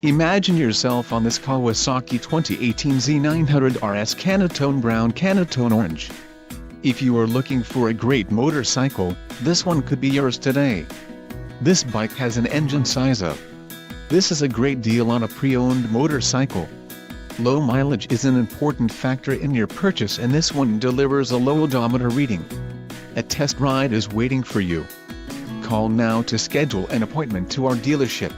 Imagine yourself on this Kawasaki 2018 Z900RS Candytone Brown Candytone Orange. If you are looking for a great motorcycle, this one could be yours today. This bike has an engine size of. This is a great deal on a pre-owned motorcycle. Low mileage is an important factor in your purchase, and this one delivers a low odometer reading. A test ride is waiting for you. Call now to schedule an appointment to our dealership.